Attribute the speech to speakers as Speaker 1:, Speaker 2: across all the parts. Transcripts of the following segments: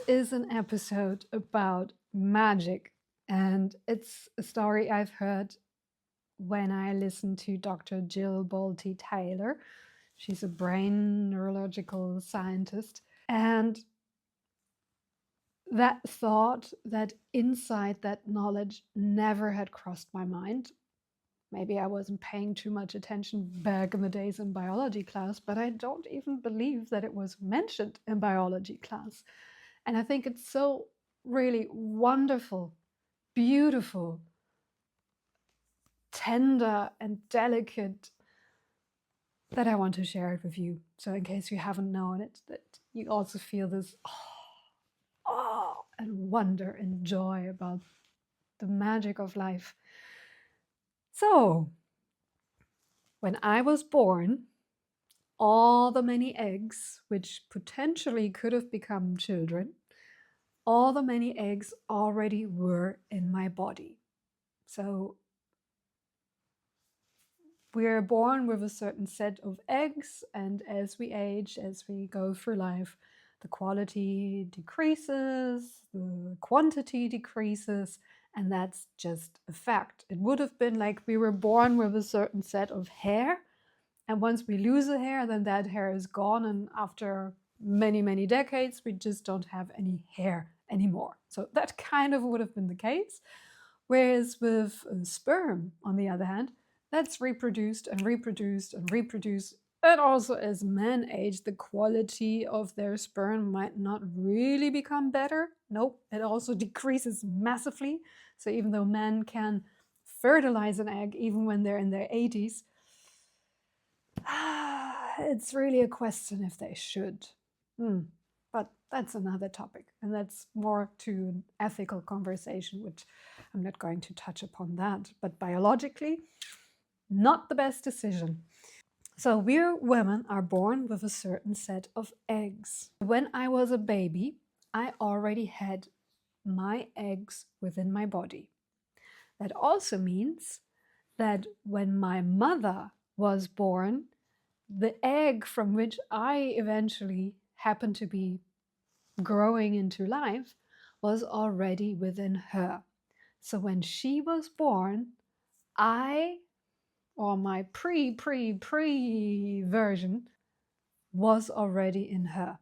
Speaker 1: is an episode about magic, and it's a story I've heard when I listened to Dr. Jill Bolte Taylor. She's a brain neurological scientist. And that thought, that insight, that knowledge never had crossed my mind. Maybe I wasn't paying too much attention back in the days in biology class, but I don't even believe that it was mentioned in biology class. And I think it's so really wonderful, beautiful, tender, and delicate that I want to share it with you. So, in case you haven't known it, that you also feel this awe and wonder and joy about the magic of life. So, when I was born, all the many eggs, which potentially could have become children, all the many eggs already were in my body. So we're born with a certain set of eggs, and as we age, as we go through life, the quality decreases, the quantity decreases, and that's just a fact. It would have been like we were born with a certain set of hair, and once we lose a hair, then that hair is gone, and after many, many decades, we just don't have any hair anymore. So that kind of would have been the case. Whereas with sperm, on the other hand, that's reproduced and reproduced and reproduced. And also, as men age, the quality of their sperm might not really become better. Nope, it also decreases massively. So even though men can fertilize an egg even when they're in their 80s, it's really a question if they should. But that's another topic, and that's more to an ethical conversation, which I'm not going to touch upon that. But biologically, not the best decision. So we women are born with a certain set of eggs. When I was a baby, I already had my eggs within my body. That also means that when my mother was born, the egg from which I eventually happened to be growing into life was already within her. So when she was born, my pre version was already in her.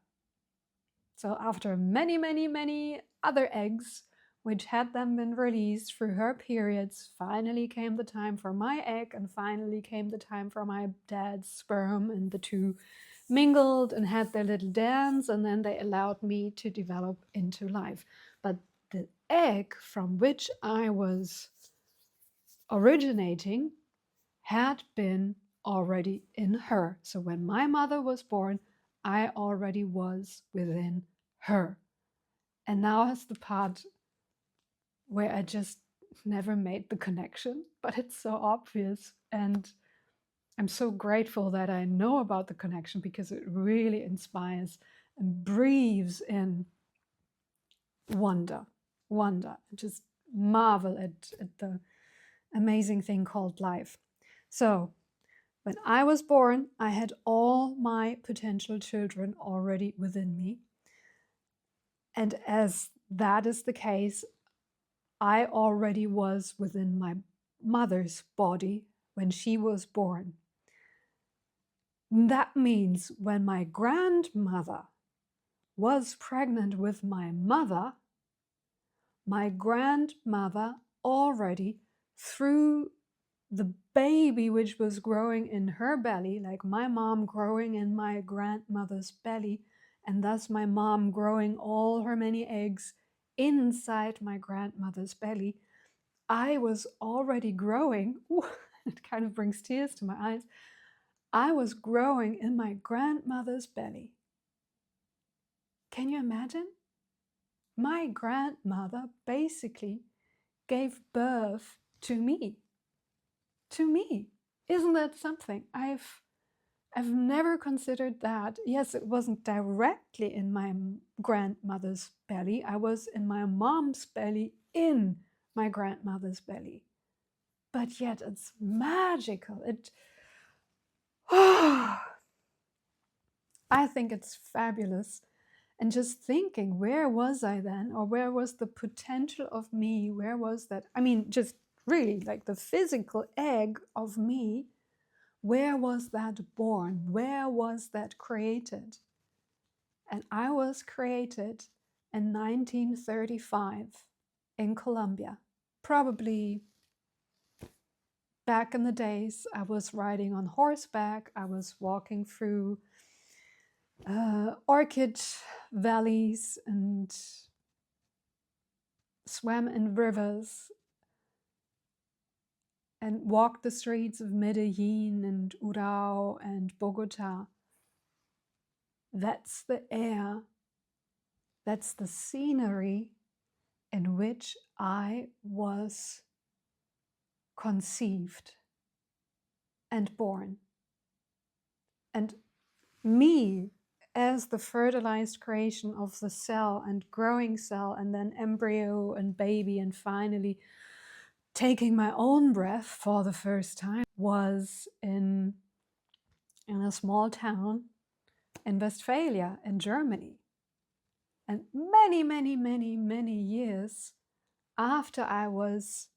Speaker 1: So after many, many, many other eggs, which had then been released through her periods, finally came the time for my egg, and finally came the time for my dad's sperm, and the two mingled and had their little dance, and then they allowed me to develop into life. But the egg from which I was originating had been already in her. So when my mother was born, I already was within her. And now is the part where I just never made the connection, but it's so obvious. And I'm so grateful that I know about the connection, because it really inspires and breathes in wonder, just marvel at the amazing thing called life. So when I was born, I had all my potential children already within me. And as that is the case, I already was within my mother's body when she was born. That means when my grandmother was pregnant with my grandmother already, through the baby which was growing in her belly, like my mom growing in my grandmother's belly, and thus my mom growing all her many eggs inside my grandmother's belly, I was already growing. Ooh, it kind of brings tears to my eyes. I was growing in my grandmother's belly. Can you imagine? My grandmother basically gave birth to me. To me. Isn't that something? I've never considered that. Yes, it wasn't directly in my grandmother's belly. I was in my mom's belly, in my grandmother's belly. But yet it's magical. I think it's fabulous. And just thinking, where was I then? Or where was the potential of me? Where was that? I mean, just really like the physical egg of me. Where was that born? Where was that created? And I was created in 1935 in Colombia. Probably back in the days, I was riding on horseback, I was walking through orchid valleys and swam in rivers and walked the streets of Medellin and Urao and Bogota. That's the air, that's the scenery in which I was conceived and born. And me, as the fertilized creation of the cell and growing cell, and then embryo and baby, and finally taking my own breath for the first time, was in a small town in Westphalia in Germany. And many, many, many, many years after I was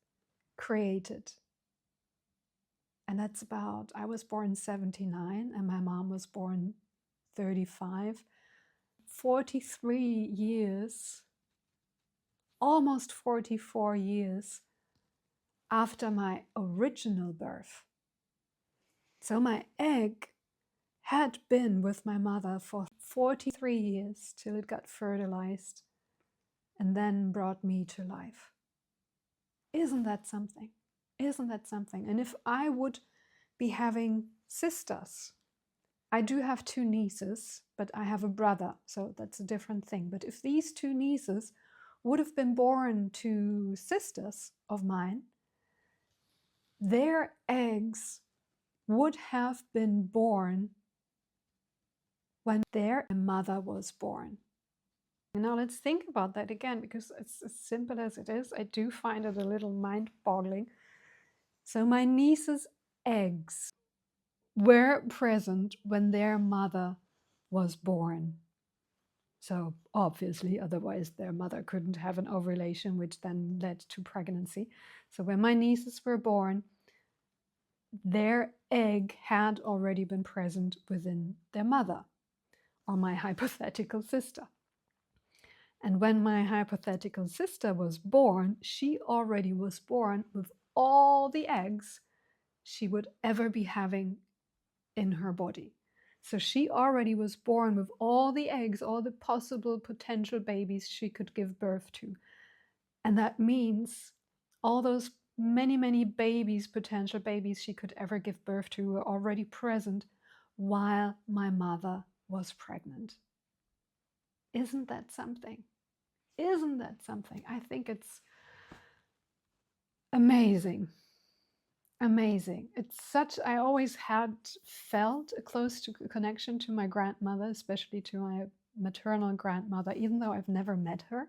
Speaker 1: created. And that's about, I was born 79 and my mom was born 35. 43 years, almost 44 years after my original birth. So my egg had been with my mother for 43 years till it got fertilized and then brought me to life. Isn't that something? Isn't that something? And if I would be having sisters, I do have 2 nieces, but I have a brother, so that's a different thing. But if these 2 nieces would have been born to sisters of mine, their eggs would have been born when their mother was born. Now let's think about that again, because it's as simple as it is. I do find it a little mind-boggling. So my niece's eggs were present when their mother was born. So obviously, otherwise their mother couldn't have an ovulation, which then led to pregnancy. So when my nieces were born, their egg had already been present within their mother, or my hypothetical sister. And when my hypothetical sister was born, she already was born with all the eggs she would ever be having in her body. So she already was born with all the eggs, all the possible potential babies she could give birth to. And that means all those many, many babies, potential babies she could ever give birth to, were already present while my mother was pregnant. Isn't that something? Isn't that something? I think it's amazing. Amazing. It's such, I always had felt a close connection to my grandmother, especially to my maternal grandmother, even though I've never met her.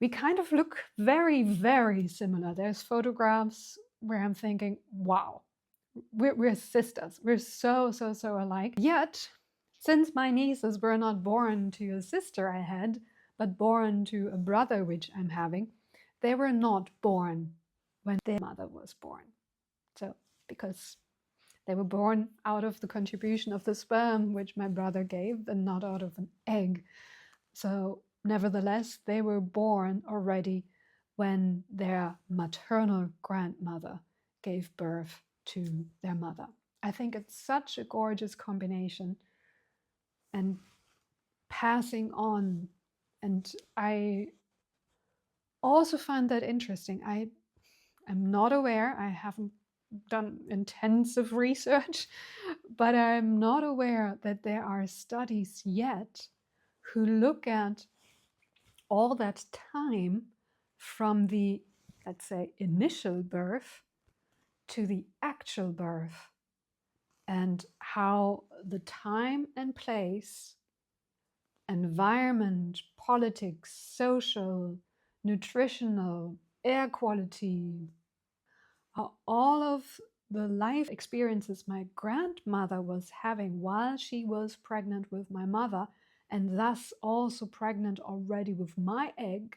Speaker 1: We kind of look very, very similar. There's photographs where I'm thinking, wow, we're sisters. We're so alike. Yet, since my nieces were not born to a sister I had, but born to a brother which I'm having, they were not born when their mother was born. So, because they were born out of the contribution of the sperm which my brother gave and not out of an egg. So, nevertheless, they were born already when their maternal grandmother gave birth to their mother. I think it's such a gorgeous combination and passing on. And I also find that interesting. I'm not aware, I haven't done intensive research, but I'm not aware that there are studies yet who look at all that time from the, let's say, initial birth to the actual birth, and how the time and place, environment, politics, social, nutritional, air quality, all of the life experiences my grandmother was having while she was pregnant with my mother and thus also pregnant already with my egg,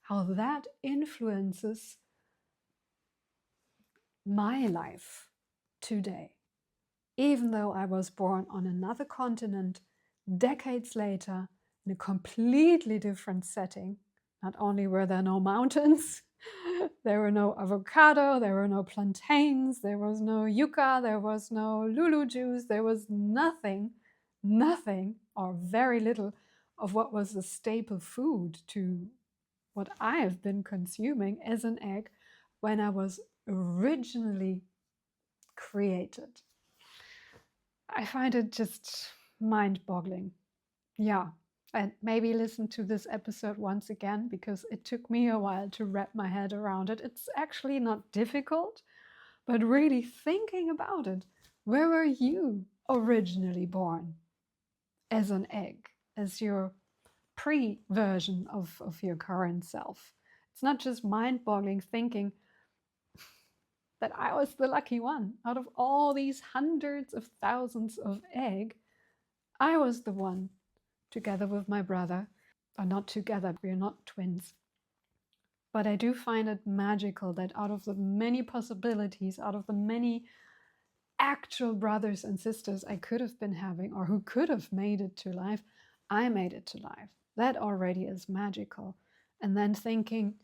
Speaker 1: how that influences my life today. Even though I was born on another continent decades later in a completely different setting, not only were there no mountains, there were no avocado, there were no plantains, there was no yucca, there was no lulu juice, there was nothing or very little of what was the staple food to what I have been consuming as an egg when I was originally created. I find it just mind-boggling. Yeah, and maybe listen to this episode once again, because it took me a while to wrap my head around it. It's actually not difficult, but really thinking about it. Where were you originally born? As an egg, as your pre-version of your current self. It's not just mind-boggling thinking that I was the lucky one. Out of all these hundreds of thousands of eggs, I was the one, together with my brother, or not together, we're not twins. But I do find it magical that out of the many possibilities, out of the many actual brothers and sisters I could have been having, or who could have made it to life, I made it to life. That already is magical. And then thinking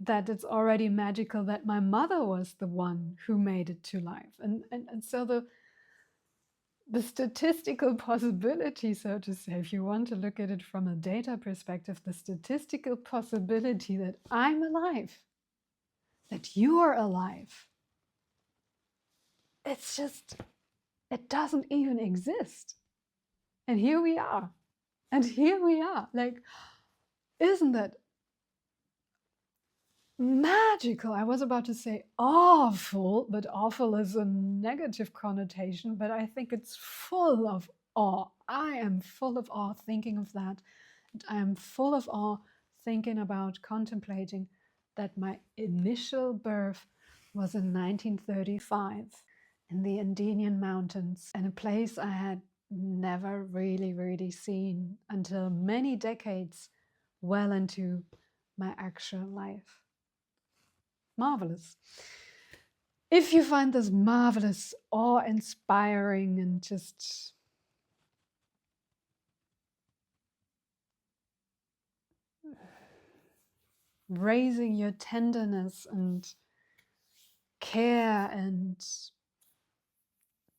Speaker 1: that it's already magical that my mother was the one who made it to life. And so the statistical possibility, so to say, if you want to look at it from a data perspective, the statistical possibility that I'm alive, that you're alive, it's just, it doesn't even exist. And here we are. And here we are. Like, isn't that magical? I was about to say awful, but awful is a negative connotation, but I think it's full of awe. I am full of awe thinking of that. And I am full of awe thinking about contemplating that my initial birth was in 1935 in the Andinian Mountains, in a place I had never really seen until many decades well into my actual life. Marvelous. If you find this marvelous, awe-inspiring, and just raising your tenderness and care and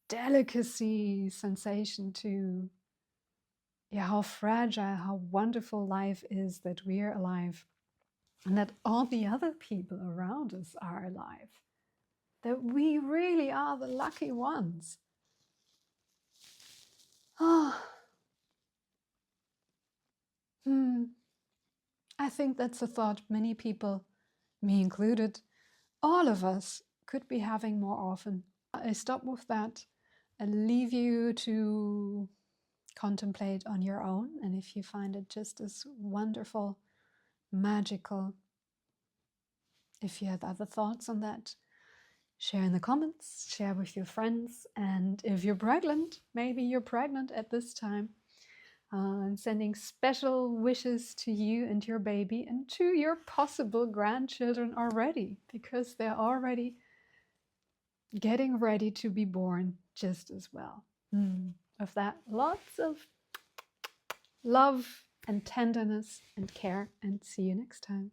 Speaker 1: delicacy sensation to how fragile, how wonderful life is, that we are alive, and that all the other people around us are alive, that we really are the lucky ones. I think that's a thought many people, me included, all of us could be having more often. I stop with that and leave you to contemplate on your own. And if you find it just as wonderful, magical, if you have other thoughts on that, share in the comments, share with your friends. And if you're pregnant, maybe you're pregnant at this time, I'm sending special wishes to you and your baby and to your possible grandchildren already, because they're already getting ready to be born just as well. Of that, lots of love and tenderness and care, and see you next time.